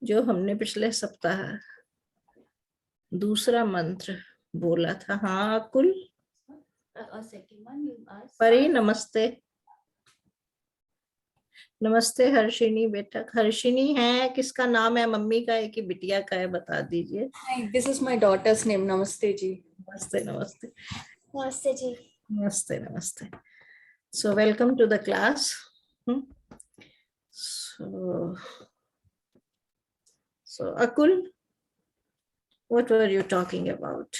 जो हमने पिछले सप्ताह दूसरा मंत्र बोला था। हाँ कुल परी नमस्ते। नमस्ते हर्षिनी बेटा। हर्षिनी है किसका नाम है? मम्मी का है कि बिटिया का है? बता दीजिए। This is my daughter's name. Namaste ji. नमस्ते नमस्ते नमस्ते जी। नमस्ते नमस्ते। So welcome to the class. So Akul, what were you talking about?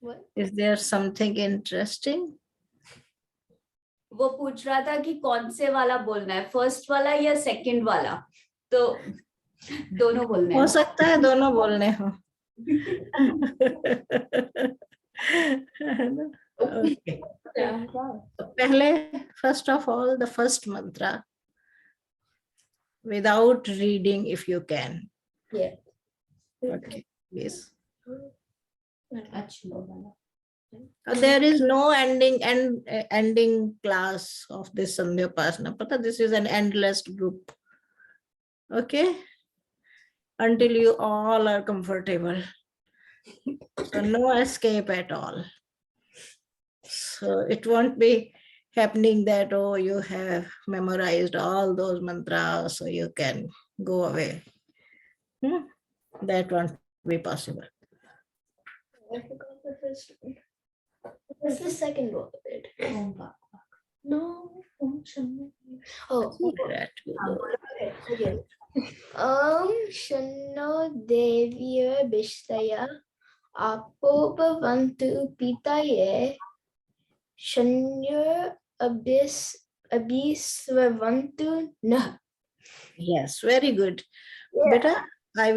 What? Is there something interesting? वो पूछ रहा था कि कौन से वाला बोलना है, फर्स्ट वाला या सेकंड वाला। तो दोनों बोलने हो हैं। सकता है दोनों बोलने हो। Okay. तो पहले first of all the first mantra without reading if you can. Yeah. Okay, please. अच्छा There is no ending class of this Sandhyapasana. Pata, this is an endless group. Okay, until you all are comfortable. So no escape at all. So it won't be happening that, oh, you have memorized all those mantras so you can go away. That won't be possible. I forgot the first one. What's the second one? No. Oh. Okay. Shano Devya Bishtaya Apo Bhavantu Pitaye Shanya Abhisvavantu Nah. Yes, very good. Yeah. Beta, I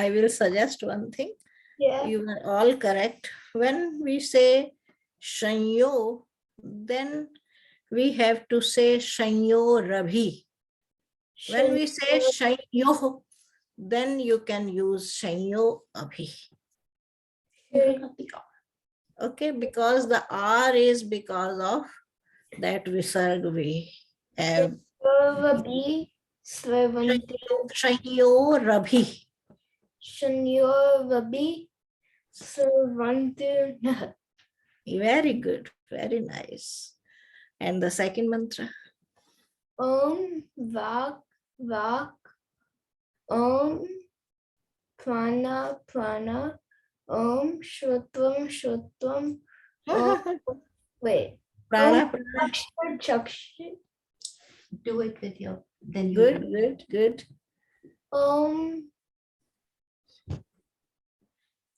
will suggest one thing. Yeah. You are all correct. When we say Shanyo, then we have to say Shanyo Rabhi. When we say Shanyo, then you can use Shanyo Abhi. Okay, because the R is because of that visarga we have. Shanyo Rabhi. Shanyovabi Sarvantu Nah. Very good, very nice. And the second mantra? Vak Vak Prana Prana Shrutvam Shrutvam wait. Prana, Chakshu do it with your then you good.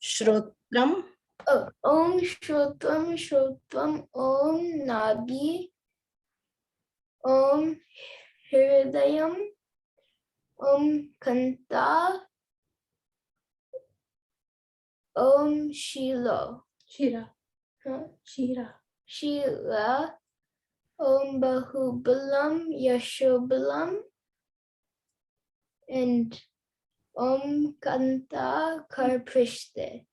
Shrotram. Shrutvam Shrutvam Nabi Hridayam Kanta Shila Bahubalam Yashobalam and Kanta Karprishte.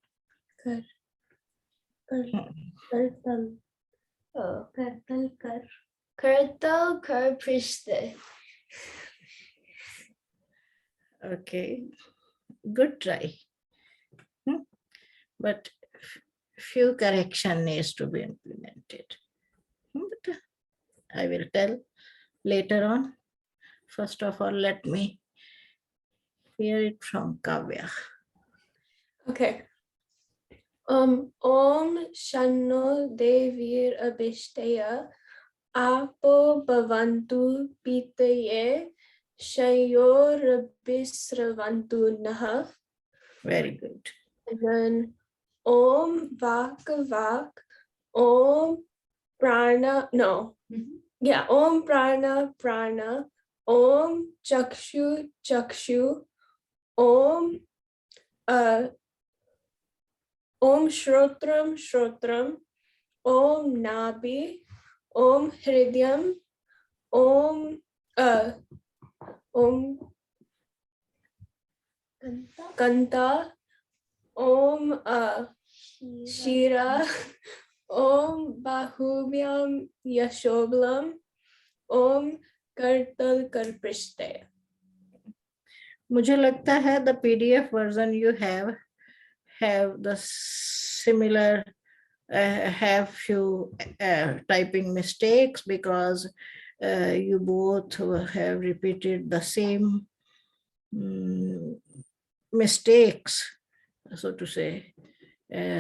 Kartal Karprishte. Okay, good try. But few correction needs to be implemented. But I will tell later on. First of all, let me hear it from Kavya. Okay. Om Shanno Devir Abhishtaya Apo Bhavantu Pitaye Shayor Abhisravantu Naha. Very good. And then Om Vak Om Prana Om Prana Om Chakshu Om Om Shrotram Om Nabi Om Hridayam Om Kanta Om Shira Om Bahubyam Yashobalam Om करतल कर पृष्ठे. मुझे लगता है the PDF version you have the similar have few typing mistakes because you both have repeated the same mistakes, so to say.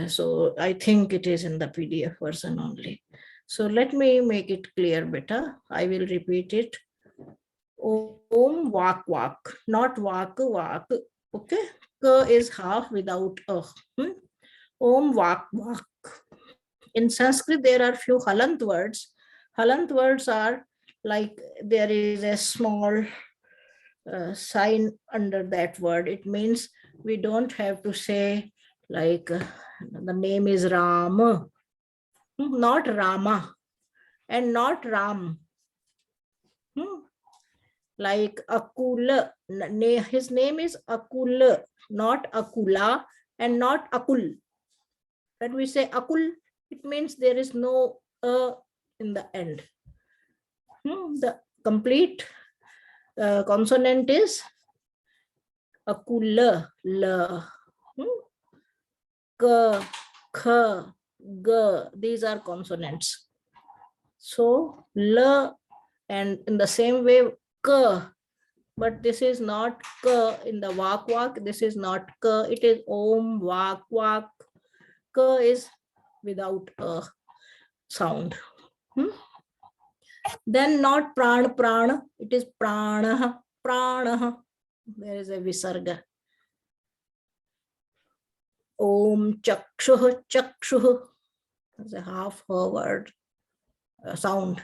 So I think it is in the PDF version only. So let me make it clear better. I will repeat it. Om vak vak, not vak vak. Okay, ka is half without a. Om vak vak. In Sanskrit, there are few halant words. Halant words are like there is a small sign under that word. It means we don't have to say like the name is Ram, not Rama, and not Ram. Like Akula, his name is Akul, not Akula and not Akul. When we say Akul, it means there is no in the end. The complete consonant is Akula, la, ka, kha, ga. These are consonants. So la, and in the same way ka, but this is not ka in the vak vak. This is not ka. It is om vak vak. Ka is without a sound. Then not pran prana. It is prana prana. There is a visarga. Om chakshuh chakshuh. There's a half a word sound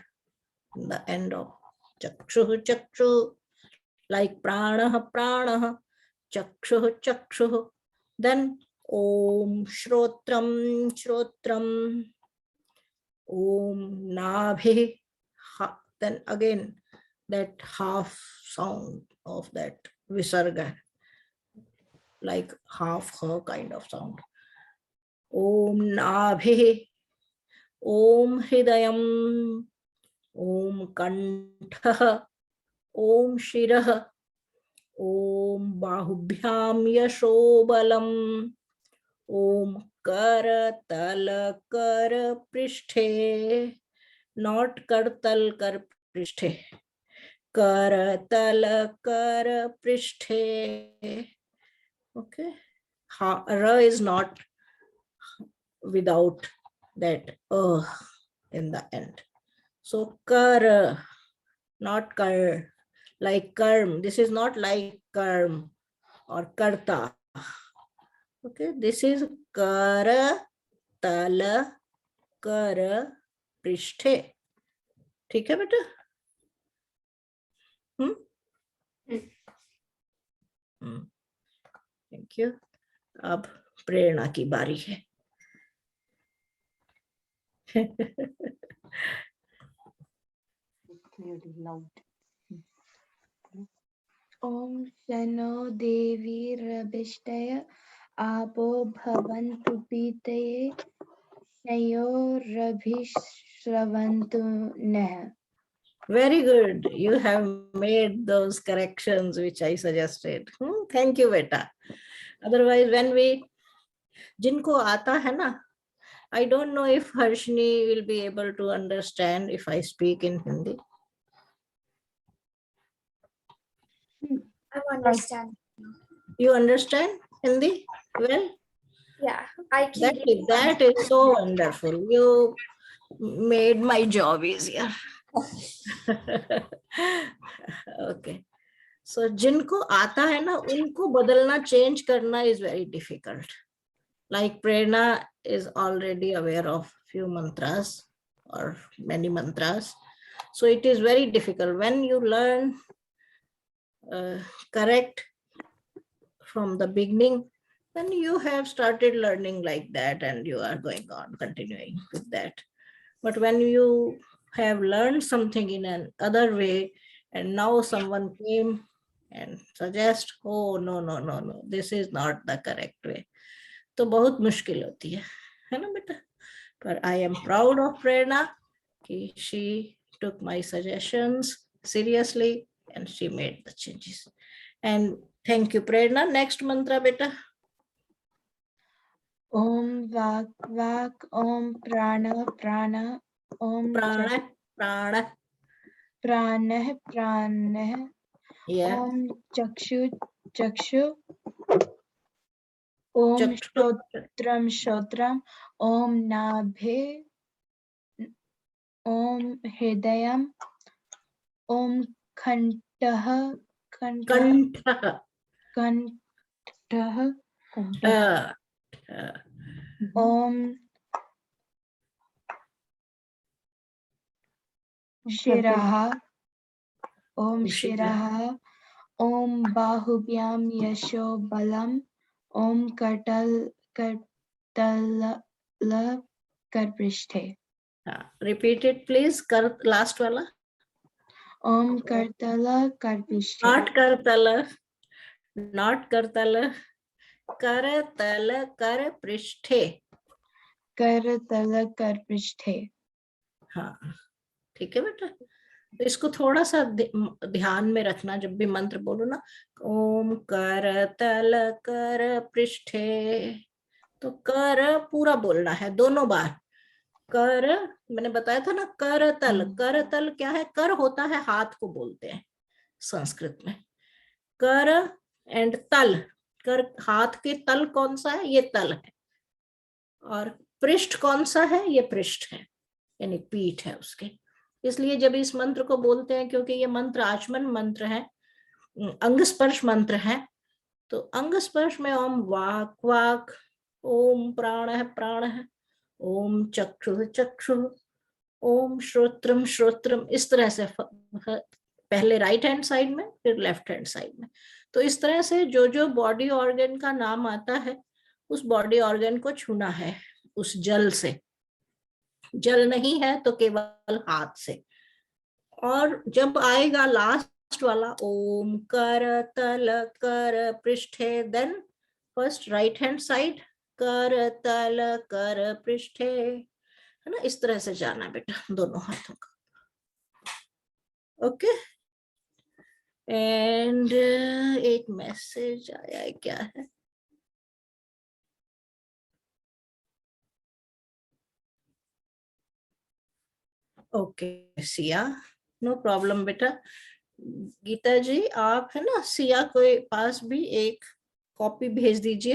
in the end of chakshuh chakshuh. Like prana prana. Chakshuh chakshuh. Then om shrotram shrotram. Om nabhi. Then again that half sound of that visarga, like half her kind of sound. Om nabhi. Om hridayam. Om kantha. Om shirah. Om bahubhyam yashobalam. Om karatal kar prishthe. Not kartal kar prishthe. Karatal kar prishthe. Okay. Ra is not without that in the end. So kar, not kar, like karm. This is not like karm or karta. Okay, this is kara tala kara prishthe. ठीक है बेटा? Thank you. अब प्रेरणा की बारी है. Om Shano Devi Rabhishtaya Apo Bhavantu Pitaye Shayo Rabhishravantu Nah. Very good. You have made those corrections which I suggested. Thank you, beta. Otherwise, when we जिनको आता है ना, I don't know if Harshini will be able to understand if I speak in Hindi. I understand. You understand Hindi? Well, Yeah, I can. that is so wonderful. You made my job easier. Okay. So जिनको आता है ना, उनको बदलना, change करना is very difficult. Like Prerna is already aware of few mantras or many mantras. So it is very difficult. When you learn correct from the beginning, then you have started learning like that and you are going on continuing with that. But when you have learned something in another way and now someone came and suggest, oh no, this is not the correct way, तो बहुत मुश्किल होती है ना बेटा? पर I am proud of Prerna कि she took my suggestions seriously, and she made the changes. And thank you, Prerna. Next mantra, beta. Om Vak Vak, Om Prana Prana, Om Prana, prana. Pranah Pranah, Yeah. Om Chakshu Chakshu, Om Chakra. Shotram Shotram, Om Nabhe, Om Hridayam, Om Kantah Kantha. Kantah, Om Shiraha, Om Shiraha, Om Bahubhyam Yasho Balam, Om Kartala Karprishte. Repeat it, please. Last wala. Om Kartala Karprishte. Not kartala. Not kartala. Karatala kar prishthe. Kartala Karprishte. हाँ, ठीक है बेटा। तो इसको थोड़ा सा ध्यान में रखना जब भी मंत्र बोलो ना। ओम करतल कर पृष्ठे, तो कर पूरा बोलना है दोनों बार। कर, मैंने बताया था ना, करतल। करतल क्या है? कर होता है हाथ को बोलते हैं संस्कृत में। कर एंड तल, कर हाथ के तल कौन सा है? ये तल है। और पृष्ठ कौन सा है? ये पृष्ठ है, यानी पीठ है उसके। इसलिए जब इस मंत्र को बोलते हैं, क्योंकि ये मंत्र आचमन मंत्र है, अंग स्पर्श मंत्र है, तो अंग स्पर्श में ओम वाक वाक, ओम प्राण है प्राण है, ओम चक्षु चक्षु, ओम श्रोत्रम श्रोत्रम, इस तरह से पहले राइट हैंड साइड में फिर लेफ्ट हैंड साइड में। तो इस तरह से जो जो बॉडी ऑर्गन का नाम आता है उस बॉडी ऑर्गन को छूना है उस जल से। जल नहीं है तो केवल हाथ से। और जब आएगा लास्ट वाला ओम कर तल कर पृष्ठे, then first right hand side कर तल कर पृष्ठे, है ना? इस तरह से जाना बेटा दोनों हाथों का। ओके। एंड एक मैसेज आया है, क्या है? ओके सिया, नो प्रॉब्लम बेटा। गीता जी आप है ना सिया के पास भी एक कॉपी भेज दीजिए।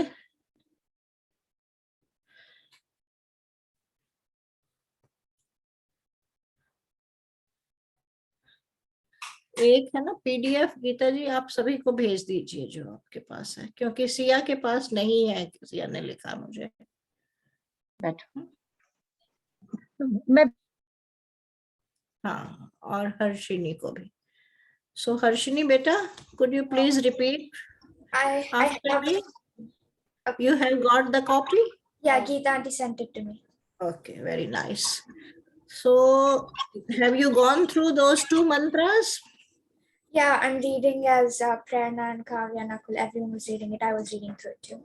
एक है ना पीडीएफ, गीता जी आप सभी को भेज दीजिए जो आपके पास है, क्योंकि सिया के पास नहीं है, सिया ने लिखा मुझे। मैं हाँ, और हर्षिनी को भी। सो हर्षिनी बेटा, could you please repeat I after me? Okay. You have got the copy? Yeah, Geeta aunty sent it to me. Okay, very nice. So have you gone through those two mantras? Yeah, I'm reading as Prerna and Kavya and Nakul. Everyone was reading it. I was reading through it too.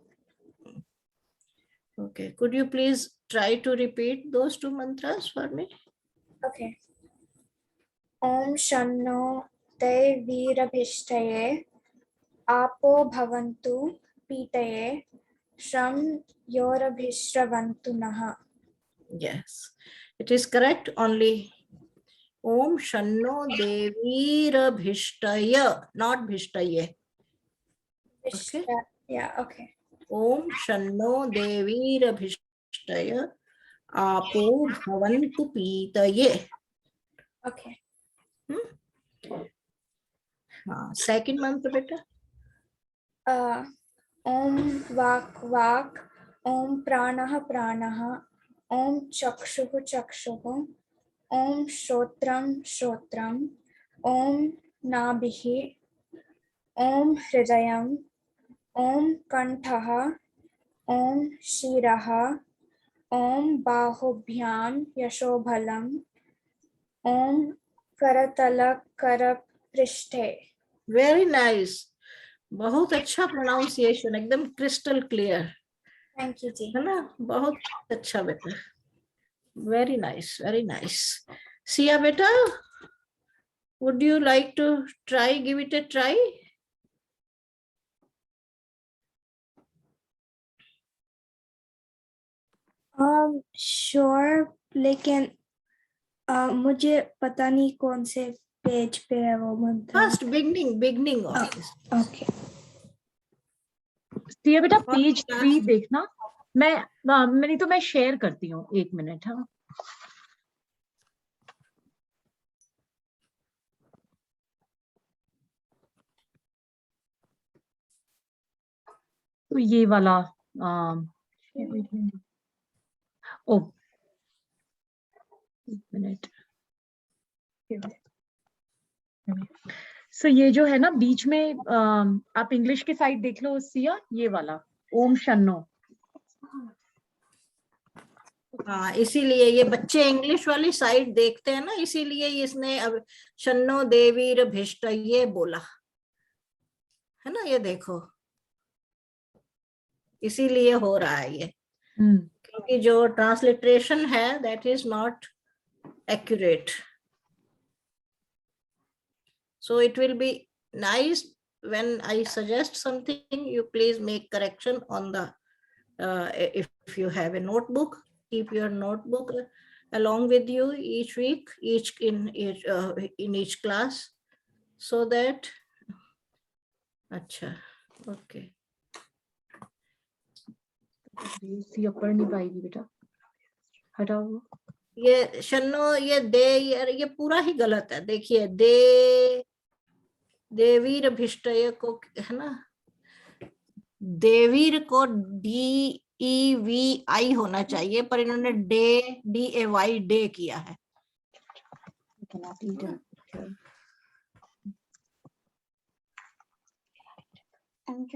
Okay, could you please try to repeat those two mantras for me? Okay. Om Shanno Te Virabhishtaye Apo Bhavantu Pitaye Shram Yorabhishravantu Naha. Yes, it is correct. Only Om Shanno Devirabhishtaya, not Bhishtaye. Okay. Yeah, okay. Om Shanno Devirabhishtaya Apo Bhavantu Pitaye. Okay. हाँ, second mantra बेटा। Om Vak Vak, Om Pranaha Pranaha, Om Chakshuhu Chakshuhu, Om Shrotram Shrotram, Om Nabhihi, Om Hridayam, Om Kantaha, Om Shiraha, Om Bahubhyam Yashobhalam, Om Karatala Karaprishthe. Very nice. बहुत अच्छा pronunciation, एकदम crystal clear, Thank you, Ji. है ना? बहुत अच्छा बेटा, very nice very nice. Siya बेटा, Would you like to try, give it a try? Sure, लेकिन मुझे पता नहीं कौन से पेज पे है वो मंत्र. First beginning of this. Okay. Siya बेटा और पेज class- 3 देखना. नहीं तो मैं शेयर करती हूँ, 1 मिनट. हाँ, तो ये वाला ओ 1 मिनट. सो ये जो है ना बीच में, आप इंग्लिश की साइड देख लो सिया, ये वाला ओम शन्नो. हाँ, इसीलिए ये बच्चे इंग्लिश वाली साइड देखते हैं ना, इसीलिए इसने अब शन्नो देवीर भिष्ट ये बोला है ना, ये देखो, इसीलिए हो रहा है ये, क्योंकि जो ट्रांसलिट्रेशन है that is not accurate. So it will be nice when I suggest something, you please make correction on the, if you have a notebook, keep your notebook along with you each week, in each class, so that, अच्छा, okay. Siya पढ़ नहीं पाएगी बेटा, हटाओ. ये शन्नो, ये दे, ये पूरा ही गलत है. देखिए, देवीर भिष्टय को है ना, देवीर को DEVI होना चाहिए, पर इन्होंने DAY डे किया है. I'm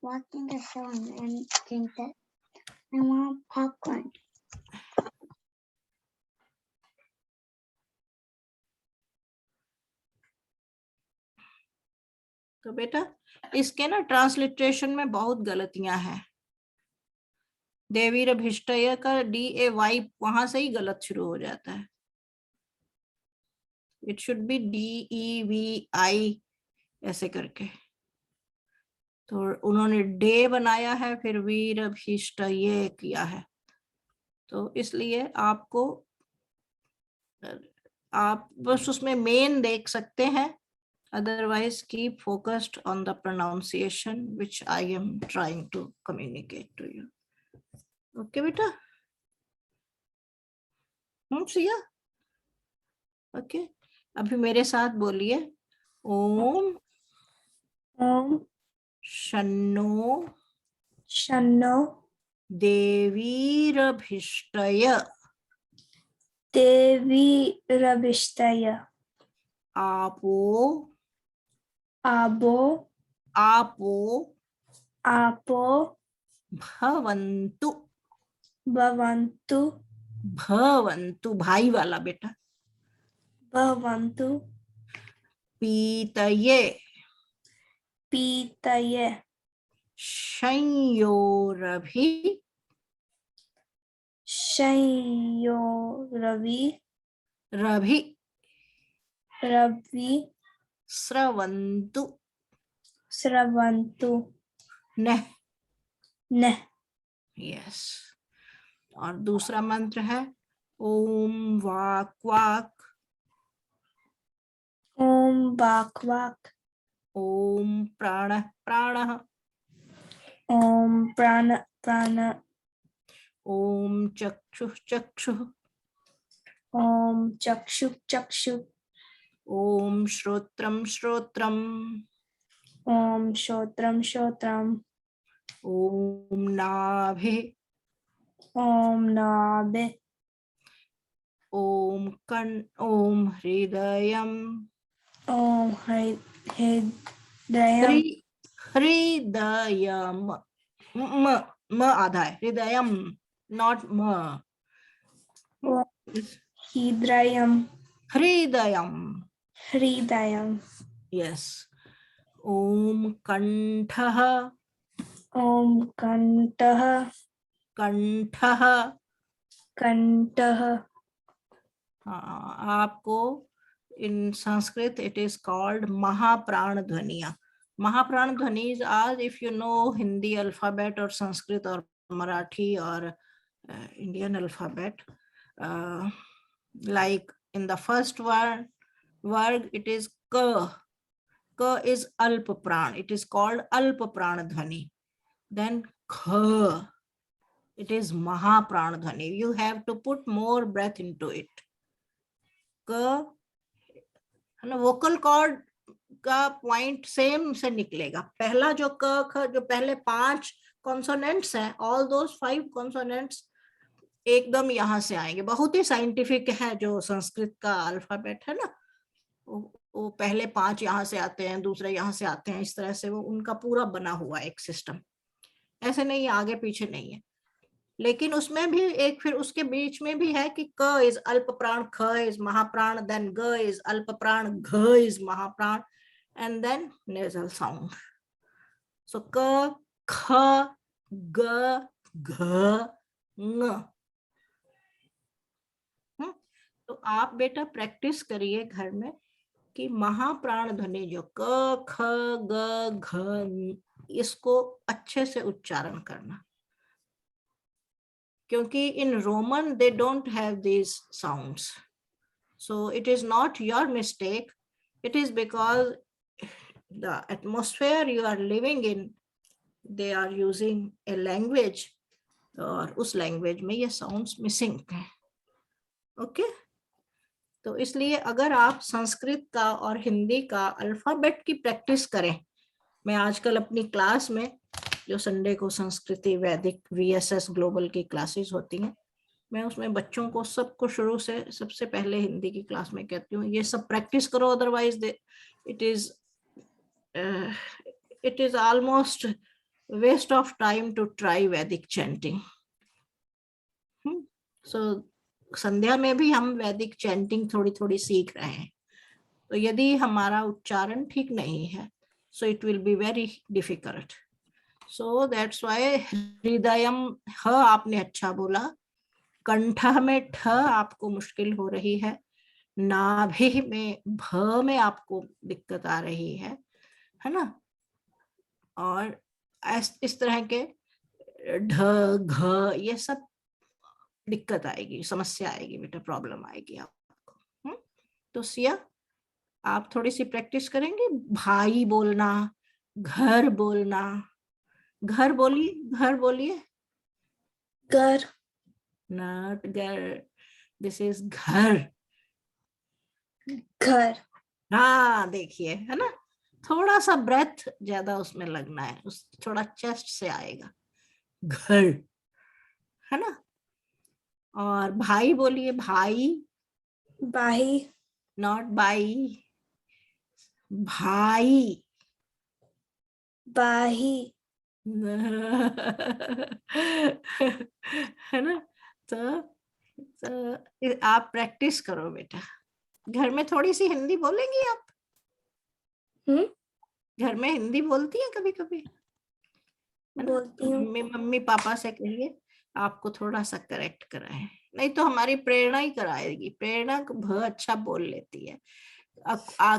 watching the show and think that I want popcorn. तो बेटा इसके ना ट्रांसलिट्रेशन में बहुत गलतियां हैं. देवीर भिष्टय का DAY वहां से ही गलत शुरू हो जाता है. इट शुड बी DEVI ऐसे करके. तो उन्होंने डे बनाया है, फिर वीर भिष्ट ये किया है. तो इसलिए आपको, आप बस उसमें मेन देख सकते हैं, otherwise keep focused on the pronunciation which I am trying to communicate to you. Okay beta? Siya? Okay, अभी मेरे साथ बोलिए. ओम शन्नो देवीरभिष्टय आपो भवन्तु भाई वाला बेटा. पीतये रभि स्रवन्तु न. यस. और दूसरा मंत्र है ओम वाक वाक, ओम प्राण प्राण, ओम चक्षु चक्षु, ओम श्रोत्रम श्रोत्रम, ओम नाभि, ओम कण, ओम हृदयम, हृदयम म आधा है, हृदयम नॉट म, हृदयम. यस. ओम कंठः कंठः. हाँ, आपको in Sanskrit it is called Mahapran Dhvaniya. Mahapran Dhvanis are, if you know Hindi alphabet or Sanskrit or Marathi or Indian alphabet, like in the first word it is Ka. Ka is Alpa Pran. It is called Alpa Pran Dhvani. Then Kha, it is Mahapran Dhvani. You have to put more breath into it. Ka, vocal cord का point same से निकलेगा. पहला जो क ख जो पहले 5 consonants हैं, ऑल दोस 5 कॉन्सोनेंट्स एकदम यहाँ से आएंगे. बहुत ही साइंटिफिक है जो संस्कृत का अल्फाबेट है ना, वो पहले 5 यहाँ से आते हैं, दूसरे यहाँ से आते हैं, इस तरह से वो उनका पूरा बना हुआ एक सिस्टम. ऐसे नहीं है, आगे पीछे नहीं है. लेकिन उसमें भी एक फिर उसके बीच में भी है कि क इज अल्प प्राण, ख इज महाप्राण, देन ग इज अल्प प्राण, घ इज महाप्राण, and then nasal sound. So क, ख, ग, घ, ङ. तो आप बेटा प्रैक्टिस करिए घर में कि महाप्राण ध्वनि जो क, ख, ग, घ, इसको अच्छे से उच्चारण करना. क्योंकि in Roman they don't have these sounds. So it is not your mistake. It is because the atmosphere you are living in, they are using a language, और उस language में ये sounds missing हैं. Okay? तो इसलिए अगर आप संस्कृत का और हिंदी का अल्फाबेट की प्रैक्टिस करें, मैं आजकल अपनी क्लास में जो संडे को संस्कृति वैदिक VSS ग्लोबल की क्लासेस होती हैं, मैं उसमें बच्चों को सबको शुरू से सबसे पहले हिंदी की क्लास में कहती हूँ ये सब प्रैक्टिस करो, otherwise it is almost waste of time to try Vedic chanting. So संध्या में भी हम वैदिक चैंटिंग थोड़ी थोड़ी सीख रहे हैं. तो यदि हमारा उच्चारण ठीक नहीं है, so it will be very difficult. So that's why हृदयम ह आपने अच्छा बोला, कंठ में ठ आपको मुश्किल हो रही है, नाभि में भ में आपको दिक्कत आ रही है ना, और इस तरह के ढ घ ये सब दिक्कत आएगी, समस्या आएगी बेटा, प्रॉब्लम आएगी आपको. तो सिया आप थोड़ी सी प्रैक्टिस करेंगे. भाई बोलना, घर बोलना, घर बोलिए, घर बोलिए. घर. नॉट घर, दिस इज घर. घर. हाँ देखिए, है ना, थोड़ा सा ब्रेथ ज्यादा उसमें लगना है, उस थोड़ा चेस्ट से आएगा. घर, है ना. और भाई बोलिए, भाई. बाही. नॉट बाई, भाई. बाही. है ना. तो आप प्रैक्टिस करो बेटा. घर में थोड़ी सी हिंदी बोलेंगी आप? घर में हिंदी बोलती हैं कभी कभी? बोलती हूँ. मम्मी पापा से कहिए आपको थोड़ा सा करेक्ट कराएं, नहीं तो हमारी प्रेरणा ही कराएगी. प्रेरणा भ अच्छा बोल लेती है,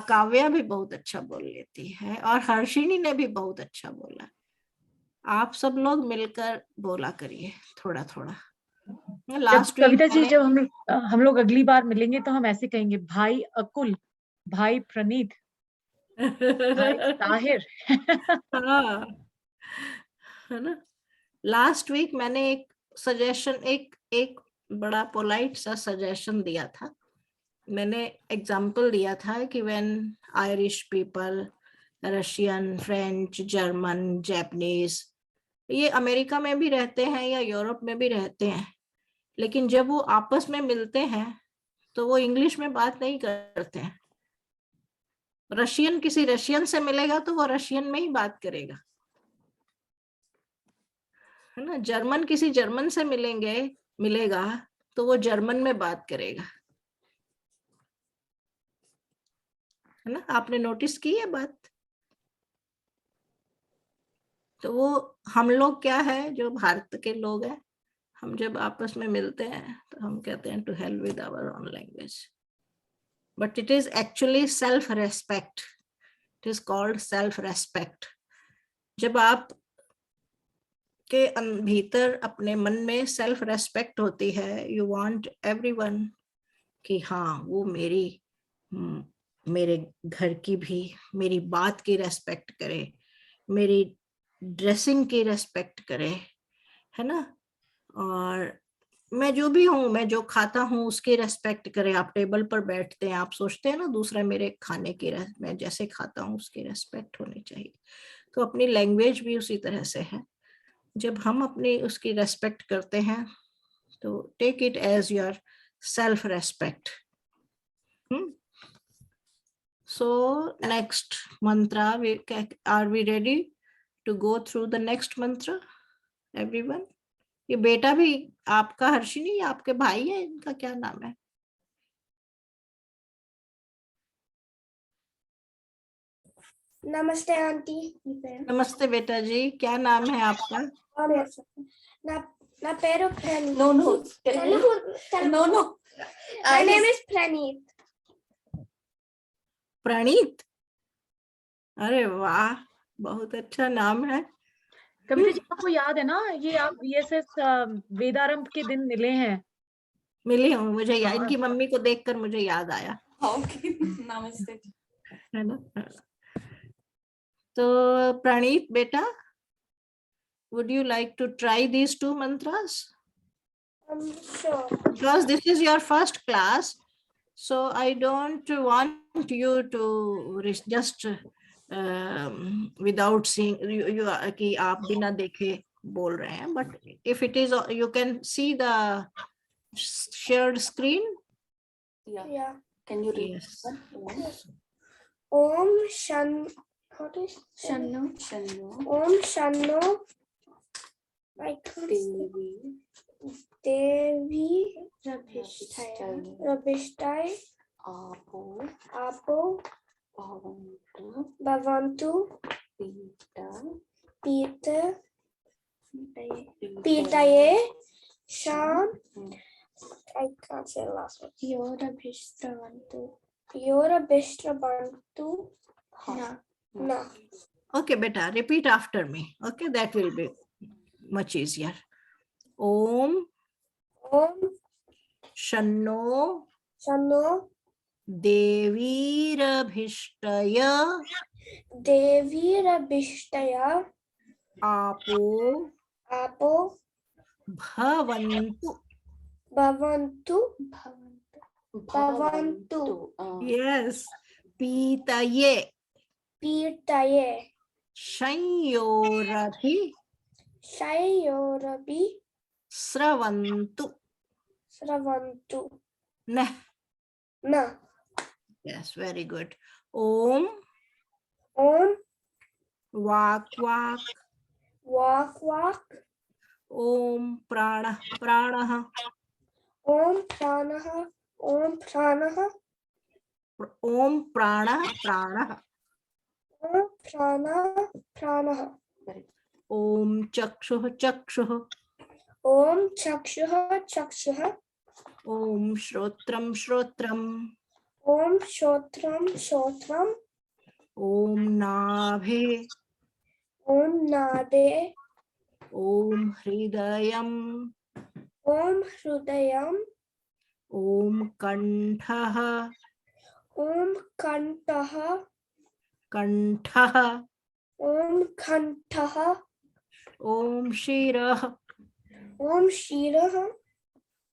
काव्या भी बहुत अच्छा बोल लेती है, और हर्षिनी ने भी बहुत अच्छा बोला. आप सब लोग मिलकर बोला करिए थोड़ा थोड़ा. लास्ट कविता जी, जब हम लोग अगली बार मिलेंगे तो हम ऐसे कहेंगे, भाई अकुल, भाई प्रणीत, भाई ताहिर. हाँ, है ना. लास्ट वीक मैंने एक सजेशन, एक बड़ा पोलाइट सा सजेशन दिया था. मैंने एग्जाम्पल दिया था कि when Irish people, Russian, French, German, Japanese, ये अमेरिका में भी रहते हैं या यूरोप में भी रहते हैं, लेकिन जब वो आपस में मिलते हैं तो वो इंग्लिश में बात नहीं करते हैं. रशियन किसी रशियन से मिलेगा तो वो रशियन में ही बात करेगा, है ना. जर्मन किसी जर्मन से मिलेगा तो वो जर्मन में बात करेगा, है ना. आपने नोटिस की है बात? तो वो हम लोग क्या है, जो भारत के लोग हैं, हम जब आपस में मिलते हैं तो हम कहते हैं to hell with our own language. but it is actually self-respect. It is called self-respect. जब आप के भीतर अपने मन में सेल्फ रेस्पेक्ट होती है, यू वांट एवरीवन कि हाँ वो मेरे घर की भी, मेरी बात की रेस्पेक्ट करे, मेरी ड्रेसिंग की रेस्पेक्ट करे, है ना, और मैं जो भी हूँ, मैं जो खाता हूँ उसकी रेस्पेक्ट करे। आप टेबल पर बैठते हैं, आप सोचते हैं ना दूसरा मेरे खाने की, मैं जैसे खाता हूँ उसकी रेस्पेक्ट होनी चाहिए। तो अपनी लैंग्वेज भी उसी तरह से है। जब हम अपनी उसकी रेस्पेक्ट करते हैं तो take it as yourself respect. So next mantra, are we ready to go through the next mantra everyone? ये बेटा भी आपका हर्षिनी, आपके भाई है, इनका क्या नाम है? नमस्ते आंटी। नमस्ते बेटा जी, क्या नाम है आपका? ना पेरो Praneet. No, no. No, no. My name is Praneet. प्रणीत। अरे वाह, बहुत अच्छा नाम है। कविता जी, आपको याद है ना, ये आप VSS वेदारंभ के दिन मिले हैं। मिली हूँ, मुझे हाँ। इनकी मम्मी को देखकर मुझे याद आया, Okay. Namaste. है ना। तो प्रणीत बेटा, would you like to try these two mantras? Sure. Because this is your first class, so I don't want you to just without seeing you कि आप बिना देखे बोल रहे हैं, but if it is, you can see the shared screen. Yeah. Can you read? Yes. Om Shan. What is Shanno. Shanno. Om Shanno. I can't see. Devi Rabishtai. Apo. Apo. Bhavantu. Bhavantu. Pita. Pitaye. Sham. I can't say the last one. Yora Bishtrabantu. Na. Okay, beta, repeat after me. Okay, that will be much easier. Om Om Shanno Shanno Devirabhishtaya Devi Rabishtaya Apo Apo Bhavantu. Bhavantu Bhavantu Yes. Pitaye Pitaye Shanyorabhi Shayorabi Sravantu. Sravantu Nah. Na. Yes, very good. Om Om Vak Vak Vak Vak Om Prana Pranaha Om Pranaha Om Pranaha Om Prana Pranaha Om Prana Pranaha Om Chakshuh Chakshuh Om Chakshuha Chakshuha Om Shrotram Shrotram Om Shotram Shotram Om Nabhe Om Nade Om Hridayam Om Hrudayam Om Kanthaha Om Kantaha Kanthaha Om Kantaha Om Shirah Om Shiraha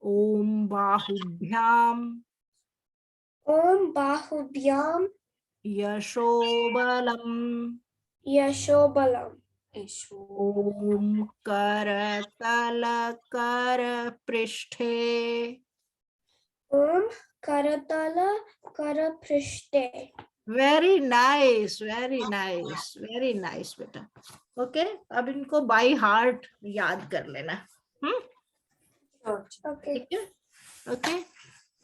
Om Bahubhyam Om Bahubhyam Yashobalam Yashobalam Om Karatalakara Prishthe. Om Karatala Karaprishte. Very nice, very nice, very nice बेटा. Okay, अब इनको by heart याद कर लेना. Okay. ठीक है. Okay,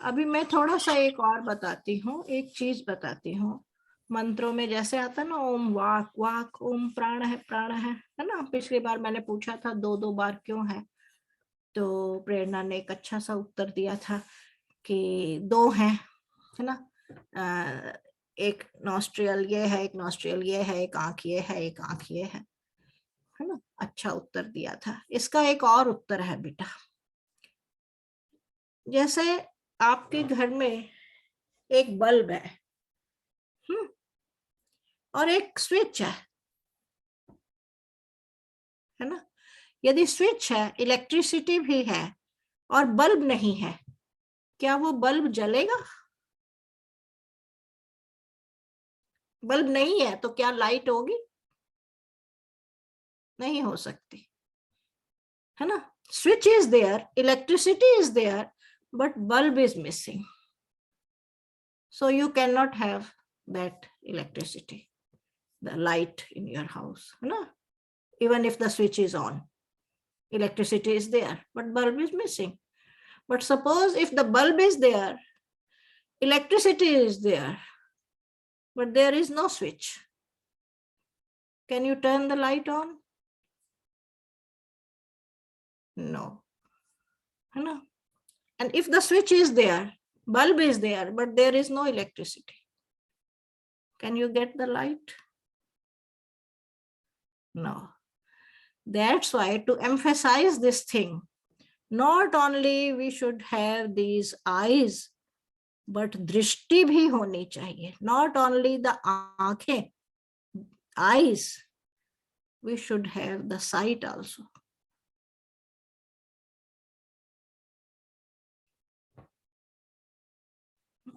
अभी मैं थोड़ा सा एक और बताती हूँ, एक चीज बताती हूँ. मंत्रों में जैसे आता ना ओम वाक वाक, ओम प्राण है ना. पिछली बार मैंने पूछा था 2 बार क्यों है, तो प्रेरणा ने एक अच्छा सा उत्तर दिया था कि 2 है ना. एक नॉस्ट्रियल ये है, एक नॉस्ट्रियल ये है, एक आंख ये है, एक आंख ये है ना? अच्छा उत्तर दिया था। इसका एक और उत्तर है बेटा, जैसे आपके घर में एक बल्ब और एक स्विच है ना? यदि स्विच है, इलेक्ट्रिसिटी भी है और बल्ब नहीं है, क्या वो बल्ब जलेगा? बल्ब नहीं है तो क्या लाइट होगी? नहीं हो सकती, है ना? Switch is there, electricity is there, but bulb is missing, so you cannot have that electricity, the light in your house, है ना? Even if the switch is on, electricity is there, but bulb is missing. But suppose if the bulb is there, electricity is there, but there is no switch, can you turn the light on? No, है ना? And if the switch is there, bulb is there, but there is no electricity, can you get the light? No. That's why, to emphasize this thing, not only we should have these eyes, but drishti bhi honi chahiye. Not only the aankhein, eyes, we should have the sight also.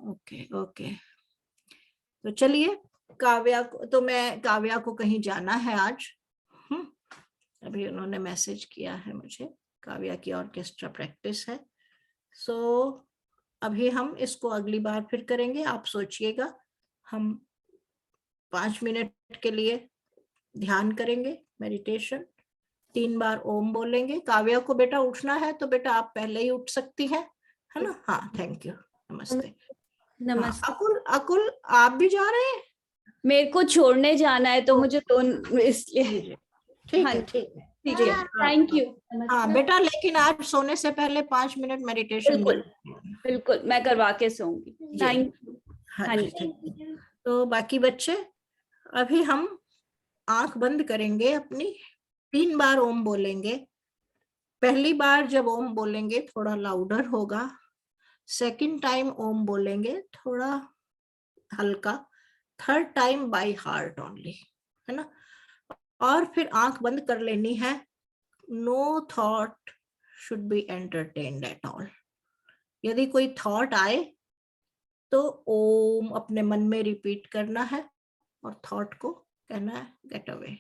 Okay. तो चलिए, काव्या को तो मैं काव्या को कहीं जाना है आज। अभी उन्होंने मैसेज किया है मुझे, काव्या की ऑर्केस्ट्रा प्रैक्टिस है। सो अभी हम इसको अगली बार फिर करेंगे। आप सोचिएगा, हम 5 मिनट के लिए ध्यान करेंगे, मेडिटेशन। 3 बार ओम बोलेंगे। काव्या को बेटा उठना है तो बेटा आप पहले ही उठ सकती हैं, है ना? हाँ, थैंक यू, नमस्ते। नमस्ते। अकुल आप भी जा रहे हैं? मेरे को छोड़ने जाना है तो मुझे दोनों, इसलिए ठीक हाँ, है। ठीक है, थैंक यू। हाँ बेटा, लेकिन आज सोने से पहले 5 मिनट मेडिटेशन बिल्कुल मैं करवा के सोऊंगी। Thank you. हाँ हाँ जी, जी। तो बाकी बच्चे, अभी हम आंख बंद करेंगे अपनी, 3 बार ओम बोलेंगे। पहली बार जब ओम बोलेंगे थोड़ा लाउडर होगा, सेकंड टाइम ओम बोलेंगे थोड़ा हल्का, third time by heart only, है ना? और फिर आंख बंद कर लेनी है। No thought should be entertained at all. यदि कोई थॉट आए तो ओम अपने मन में रिपीट करना है और थॉट को कहना है गेट अवे।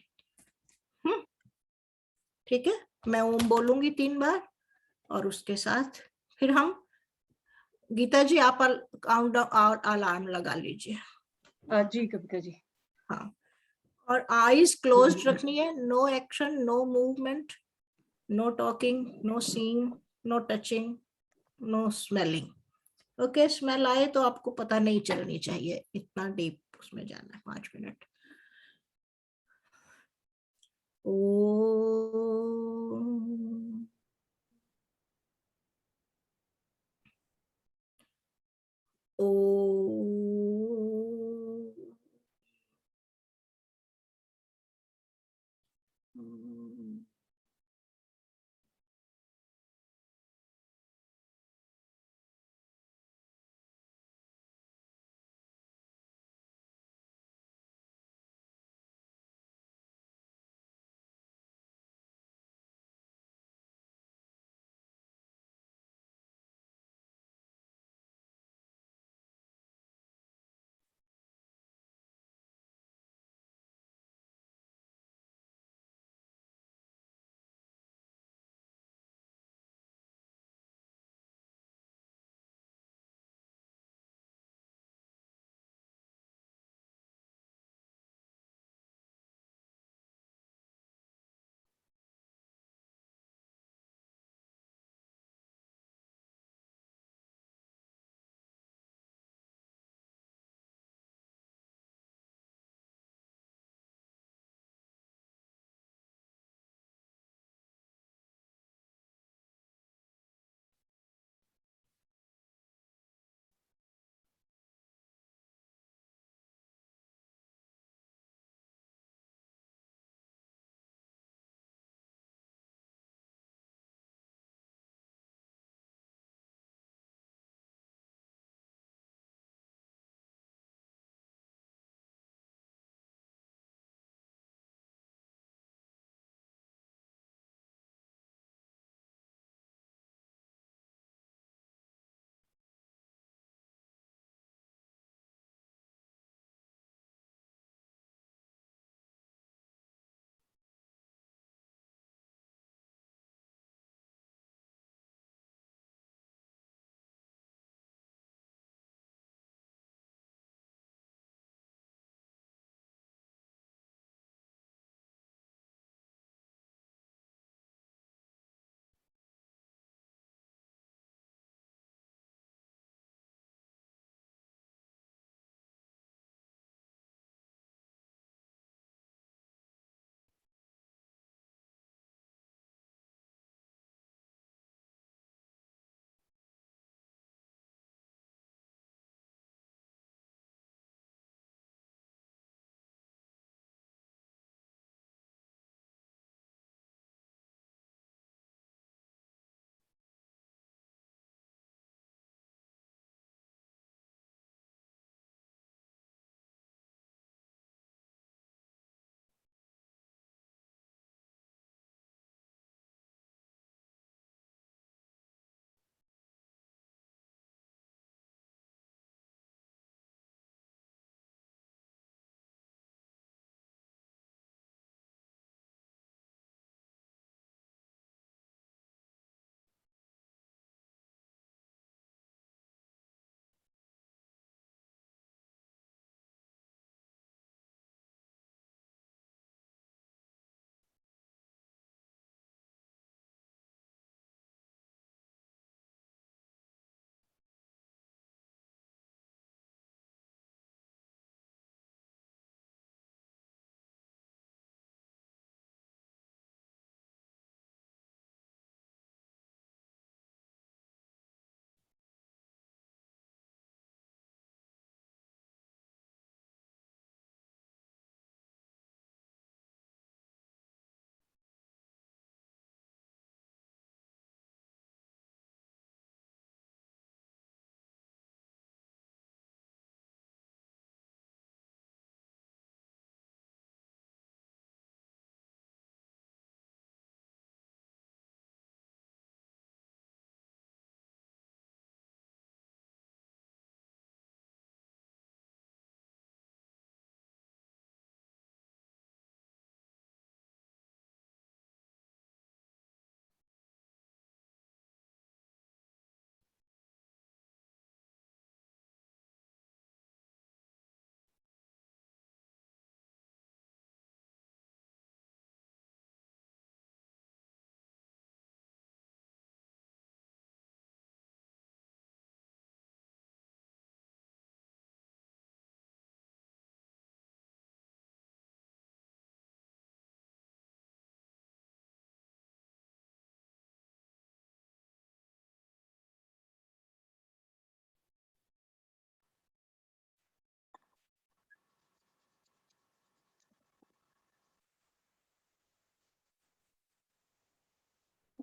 ठीक है, मैं ओम बोलूंगी 3 बार और उसके साथ फिर हम, गीता जी आप काउंट और अलार्म लगा लीजिए। जी कविता जी। हाँ, और आईज क्लोज्ड रखनी है। No action, no movement, no talking, no seeing, no touching, no smelling. Okay, smell आए तो आपको पता नहीं चलनी चाहिए, इतना डीप उसमें जाना है। 5 मिनट। ओ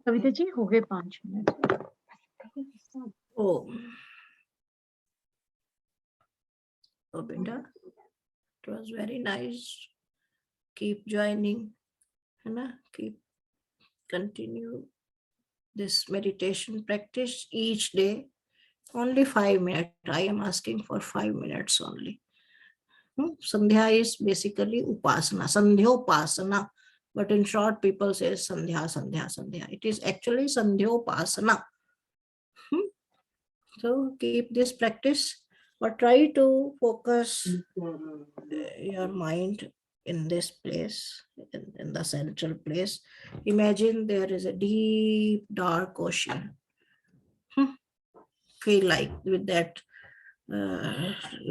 कविता जी हो गए 5 minute. Oh. Oh, beta. It was very nice. Keep joining. है ना? Keep continue this meditation practice each day. Only 5 minutes. I am asking for 5 minutes only. Sandhya is basically upasana, sandhyopasana. But in short, people say sandhya, sandhya, sandhya. It is actually sandhyopasana. So keep this practice, but try to focus your mind in this place, in the central place. Imagine there is a deep, dark ocean. Feel like with that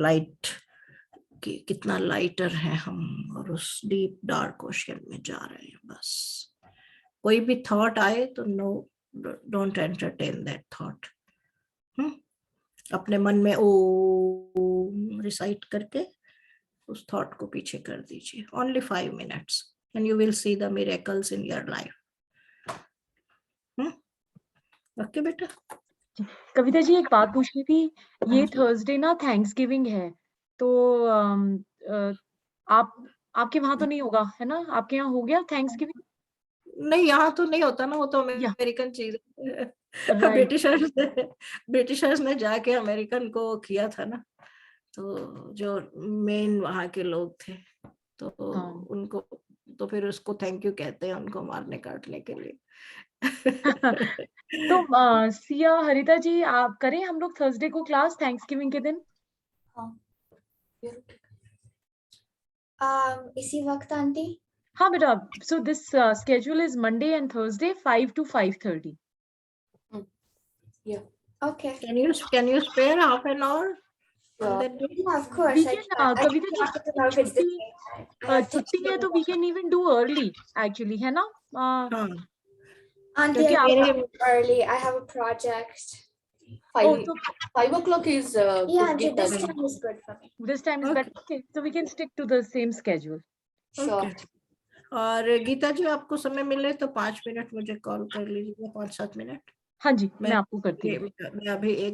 light, कितना lighter है हम और उस deep dark ocean में जा रहे हैं। बस कोई भी थॉट आए तो no, don't entertain that thought. अपने मन में ओम रिसाइट करके उस थॉट को पीछे कर दीजिए। Only 5 minutes and you will see the miracles in your life. Okay बेटा। कविता जी एक बात पूछनी थी, ये थर्सडे ना थैंक्सगिविंग है, तो आपके वहां तो नहीं होगा है ना? आपके यहाँ हो गया थैंक्सगिविंग? नहीं, यहाँ तो नहीं होता ना, वो तो या अमेरिकन चीज है। राइट, ब्रिटिशर्स ने जाके अमेरिकन को किया था ना, तो जो मेन वहाँ के लोग थे तो हाँ। उनको, तो फिर उसको थैंक यू कहते हैं उनको मारने काटने के लिए। तो सिया, हरिता जी, आप करें हम लोग थर्सडे को क्लास थैंक्सगिविंग के दिन? इसी वक्त आंटी? हाँ बेटा, so this schedule is Monday and Thursday 5 to 5:30. Okay. Can you spare half an hour on that day? Yeah, of course. We I can, can. I Kavita just ji, wanted to know if it's the छुट्टी same time. I have to छुट्टी है तो we can even do early actually, है ना? हाँ, Auntie, क्योंकि I मेरे have to early. I have a project. Oh, so 5 o'clock is Yeah, could be auntie, this done. time is good for me. this time is Okay. better. Okay, so we can stick to the same schedule. Sure. Okay. और गीता जी आपको समय मिले तो 5 minute मुझे call कर लीजिएगा, 5-7 minute. हाँ जी, मैं मैं आपको करती हूँ। मैं अभी एक